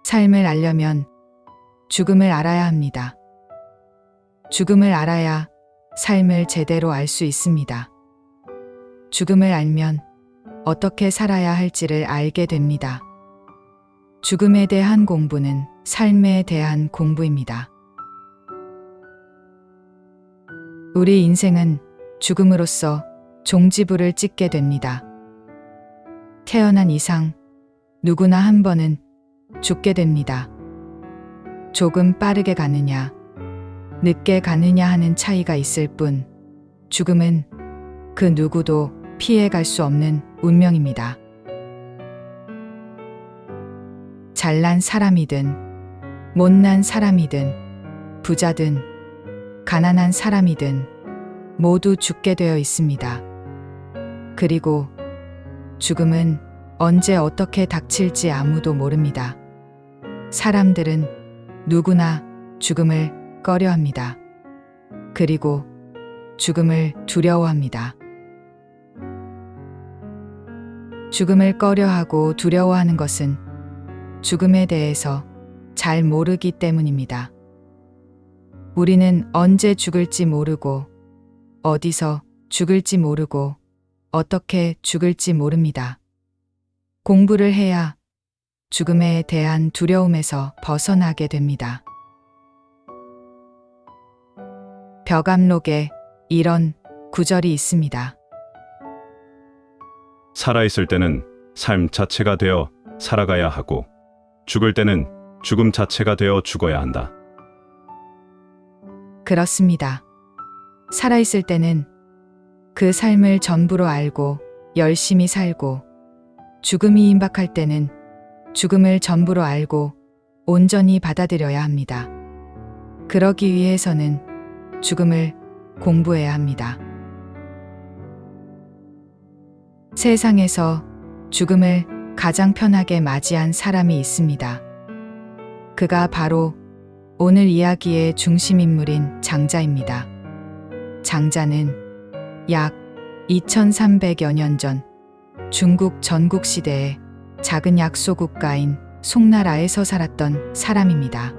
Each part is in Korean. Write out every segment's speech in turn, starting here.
삶을 알려면 죽음을 알아야 합니다. 죽음을 알아야 삶을 제대로 알 수 있습니다. 죽음을 알면 어떻게 살아야 할지를 알게 됩니다. 죽음에 대한 공부는 삶에 대한 공부입니다. 우리 인생은 죽음으로써 종지부를 찍게 됩니다. 태어난 이상 누구나 한 번은 죽게 됩니다. 조금 빠르게 가느냐, 늦게 가느냐 하는 차이가 있을 뿐, 죽음은 그 누구도 피해갈 수 없는 운명입니다. 잘난 사람이든, 못난 사람이든, 부자든, 가난한 사람이든 모두 죽게 되어 있습니다. 그리고 죽음은 언제 어떻게 닥칠지 아무도 모릅니다. 사람들은 누구나 죽음을 꺼려합니다. 그리고 죽음을 두려워합니다. 죽음을 꺼려하고 두려워하는 것은 죽음에 대해서 잘 모르기 때문입니다. 우리는 언제 죽을지 모르고, 어디서 죽을지 모르고, 어떻게 죽을지 모릅니다. 공부를 해야 죽음에 대한 두려움에서 벗어나게 됩니다. 벽암록에 이런 구절이 있습니다. 살아있을 때는 삶 자체가 되어 살아가야 하고 죽을 때는 죽음 자체가 되어 죽어야 한다. 그렇습니다. 살아있을 때는 그 삶을 전부로 알고 열심히 살고, 죽음이 임박할 때는 죽음을 전부로 알고 온전히 받아들여야 합니다. 그러기 위해서는 죽음을 공부해야 합니다. 세상에서 죽음을 가장 편하게 맞이한 사람이 있습니다. 그가 바로 오늘 이야기의 중심인물인 장자입니다. 장자는 약 2300여 년 전 중국 전국시대에 작은 약소국가인 송나라에서 살았던 사람입니다.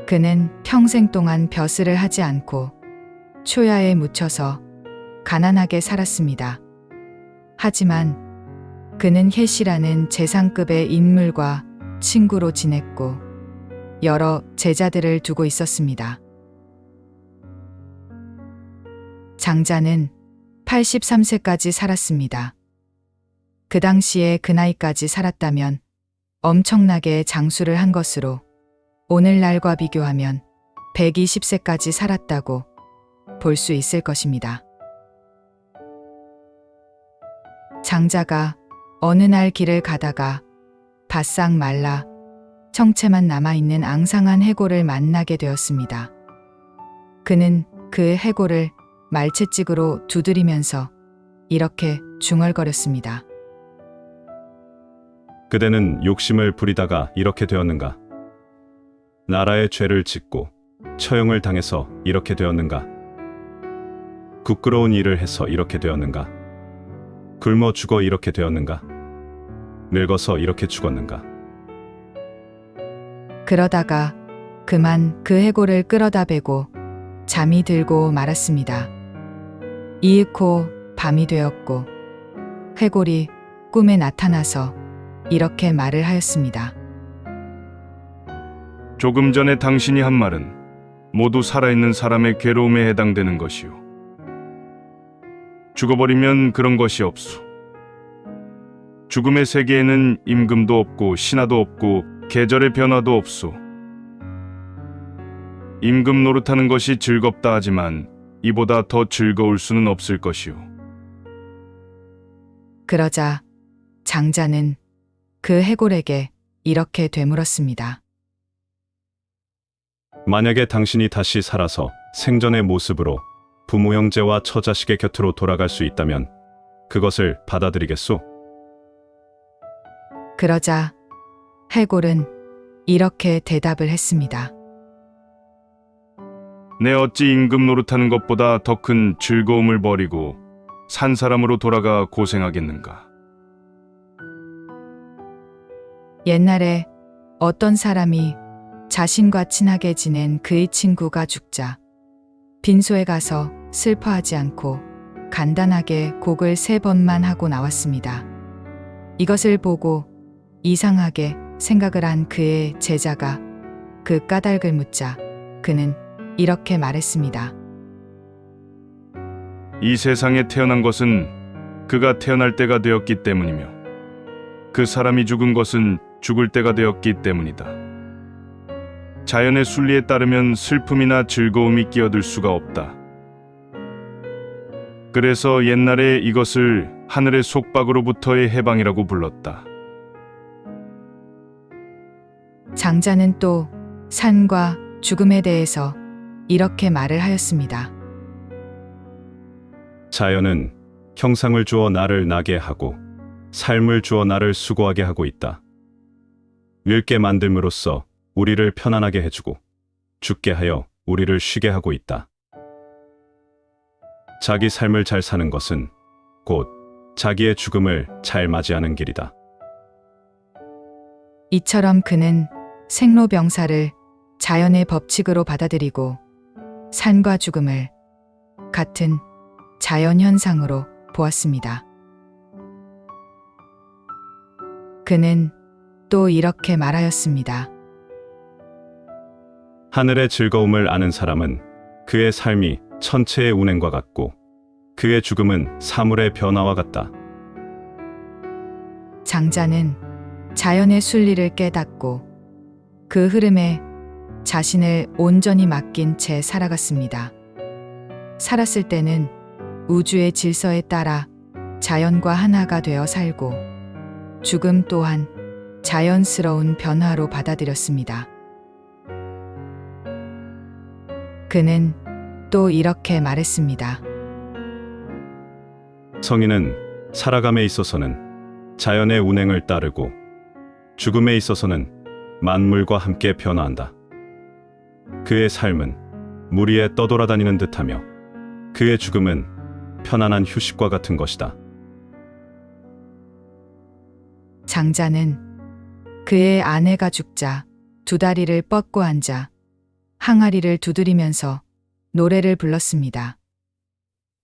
그는 평생 동안 벼슬을 하지 않고 초야에 묻혀서 가난하게 살았습니다. 하지만 그는 혜시라는 재상급의 인물과 친구로 지냈고 여러 제자들을 두고 있었습니다. 장자는 83세까지 살았습니다. 그 당시에 그 나이까지 살았다면 엄청나게 장수를 한 것으로 오늘날과 비교하면 120세까지 살았다고 볼 수 있을 것입니다. 장자가 어느 날 길을 가다가 바싹 말라 청채만 남아있는 앙상한 해골을 만나게 되었습니다. 그는 그 해골을 말채찍으로 두드리면서 이렇게 중얼거렸습니다. 그대는 욕심을 부리다가 이렇게 되었는가? 나라의 죄를 짓고 처형을 당해서 이렇게 되었는가? 부끄러운 일을 해서 이렇게 되었는가? 굶어 죽어 이렇게 되었는가? 늙어서 이렇게 죽었는가? 그러다가 그만 그 해골을 끌어다 베고 잠이 들고 말았습니다. 이윽고 밤이 되었고 해골이 꿈에 나타나서 이렇게 말을 하였습니다. 조금 전에 당신이 한 말은 모두 살아있는 사람의 괴로움에 해당되는 것이오. 죽어버리면 그런 것이 없소. 죽음의 세계에는 임금도 없고 신하도 없고 계절의 변화도 없소. 임금 노릇하는 것이 즐겁다 하지만 이보다 더 즐거울 수는 없을 것이오. 그러자 장자는 그 해골에게 이렇게 되물었습니다. 만약에 당신이 다시 살아서 생전의 모습으로 부모 형제와 처자식의 곁으로 돌아갈 수 있다면 그것을 받아들이겠소? 그러자 해골은 이렇게 대답을 했습니다. 내 어찌 임금 노릇하는 것보다 더 큰 즐거움을 버리고 산 사람으로 돌아가 고생하겠는가. 옛날에 어떤 사람이 자신과 친하게 지낸 그의 친구가 죽자 빈소에 가서 슬퍼하지 않고 간단하게 곡을 3번만 하고 나왔습니다. 이것을 보고 이상하게 생각을 한 그의 제자가 그 까닭을 묻자 그는 이렇게 말했습니다. 이 세상에 태어난 것은 그가 태어날 때가 되었기 때문이며 그 사람이 죽은 것은 죽을 때가 되었기 때문이다. 자연의 순리에 따르면 슬픔이나 즐거움이 끼어들 수가 없다. 그래서 옛날에 이것을 하늘의 속박으로부터의 해방이라고 불렀다. 장자는 또 산과 죽음에 대해서 이렇게 말을 하였습니다. 자연은 형상을 주어 나를 나게 하고 삶을 주어 나를 수고하게 하고 있다. 늙게 만듦으로써 우리를 편안하게 해주고 죽게 하여 우리를 쉬게 하고 있다. 자기 삶을 잘 사는 것은 곧 자기의 죽음을 잘 맞이하는 길이다. 이처럼 그는 생로병사를 자연의 법칙으로 받아들이고 산과 죽음을 같은 자연 현상으로 보았습니다. 그는 또 이렇게 말하였습니다. 하늘의 즐거움을 아는 사람은 그의 삶이 천체의 운행과 같고 그의 죽음은 사물의 변화와 같다. 장자는 자연의 순리를 깨닫고 그 흐름에 자신을 온전히 맡긴 채 살아갔습니다. 살았을 때는 우주의 질서에 따라 자연과 하나가 되어 살고 죽음 또한 자연스러운 변화로 받아들였습니다. 그는 또 이렇게 말했습니다. 성인은 살아감에 있어서는 자연의 운행을 따르고 죽음에 있어서는 만물과 함께 변화한다. 그의 삶은 물 위에 떠돌아다니는 듯하며 그의 죽음은 편안한 휴식과 같은 것이다. 장자는 그의 아내가 죽자 2다리를 뻗고 앉아 항아리를 두드리면서 노래를 불렀습니다.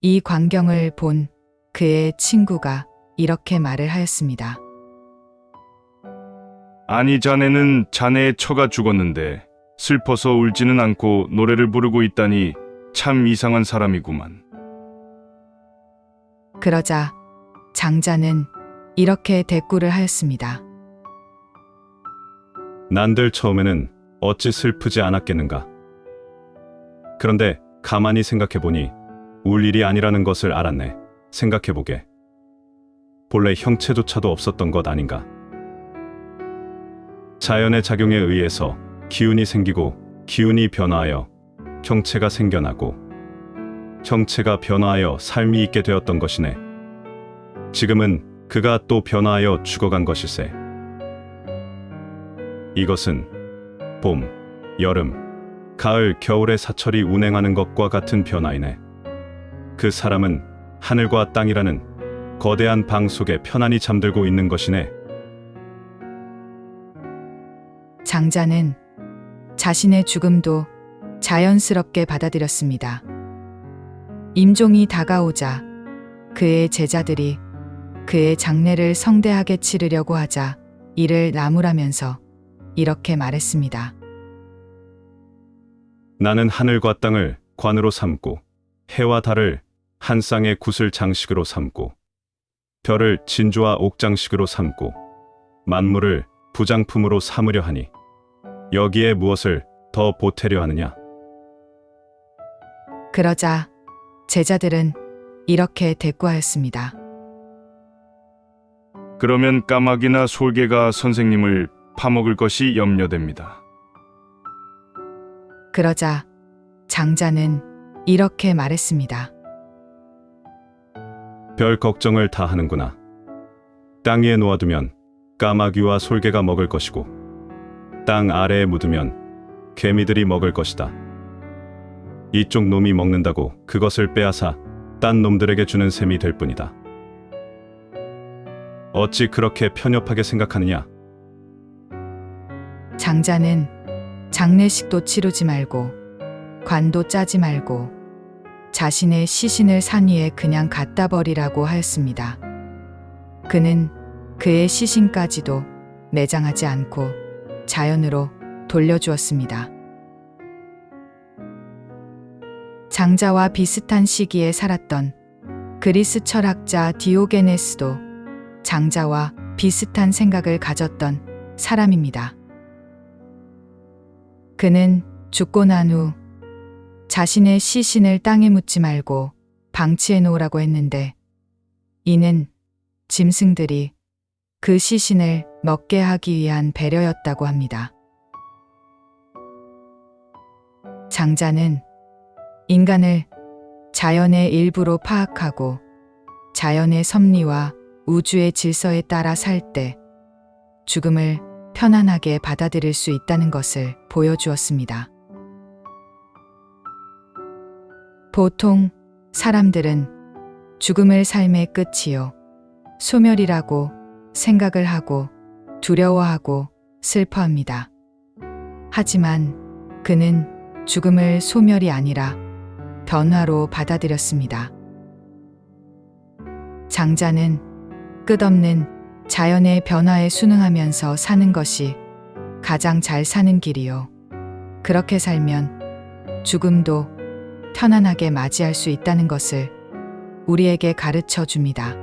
이 광경을 본 그의 친구가 이렇게 말을 하였습니다. 아니, 자네는 자네의 처가 죽었는데 슬퍼서 울지는 않고 노래를 부르고 있다니 참 이상한 사람이구만. 그러자 장자는 이렇게 대꾸를 하였습니다. 난들 처음에는 어찌 슬프지 않았겠는가. 그런데 가만히 생각해보니 울 일이 아니라는 것을 알았네. 생각해보게. 본래 형체조차도 없었던 것 아닌가. 자연의 작용에 의해서 기운이 생기고 기운이 변화하여 형체가 생겨나고 형체가 변화하여 삶이 있게 되었던 것이네. 지금은 그가 또 변화하여 죽어간 것일세. 이것은 봄, 여름, 가을, 겨울의 사철이 운행하는 것과 같은 변화이네. 그 사람은 하늘과 땅이라는 거대한 방 속에 편안히 잠들고 있는 것이네. 장자는 자신의 죽음도 자연스럽게 받아들였습니다. 임종이 다가오자 그의 제자들이 그의 장례를 성대하게 치르려고 하자 이를 나무라면서 이렇게 말했습니다. 나는 하늘과 땅을 관으로 삼고 해와 달을 한 쌍의 구슬 장식으로 삼고 별을 진주와 옥장식으로 삼고 만물을 부장품으로 삼으려 하니 여기에 무엇을 더 보태려 하느냐. 그러자 제자들은 이렇게 대꾸하였습니다. 그러면 까마귀나 솔개가 선생님을 파먹을 것이 염려됩니다. 그러자 장자는 이렇게 말했습니다. 별 걱정을 다 하는구나. 땅 위에 놓아두면 까마귀와 솔개가 먹을 것이고 땅 아래에 묻으면 개미들이 먹을 것이다. 이쪽 놈이 먹는다고 그것을 빼앗아 딴 놈들에게 주는 셈이 될 뿐이다. 어찌 그렇게 편협하게 생각하느냐? 장자는 장례식도 치르지 말고 관도 짜지 말고 자신의 시신을 산 위에 그냥 갖다 버리라고 하였습니다. 그는 그의 시신까지도 매장하지 않고 자연으로 돌려주었습니다. 장자와 비슷한 시기에 살았던 그리스 철학자 디오게네스도 장자와 비슷한 생각을 가졌던 사람입니다. 그는 죽고 난 후 자신의 시신을 땅에 묻지 말고 방치해 놓으라고 했는데 이는 짐승들이 그 시신을 먹게 하기 위한 배려였다고 합니다. 장자는 인간을 자연의 일부로 파악하고 자연의 섭리와 우주의 질서에 따라 살 때 죽음을 편안하게 받아들일 수 있다는 것을 보여주었습니다. 보통 사람들은 죽음을 삶의 끝이요, 소멸이라고 생각을 하고 두려워하고 슬퍼합니다. 하지만 그는 죽음을 소멸이 아니라 변화로 받아들였습니다. 장자는 끝없는 자연의 변화에 순응하면서 사는 것이 가장 잘 사는 길이요. 그렇게 살면 죽음도 편안하게 맞이할 수 있다는 것을 우리에게 가르쳐 줍니다.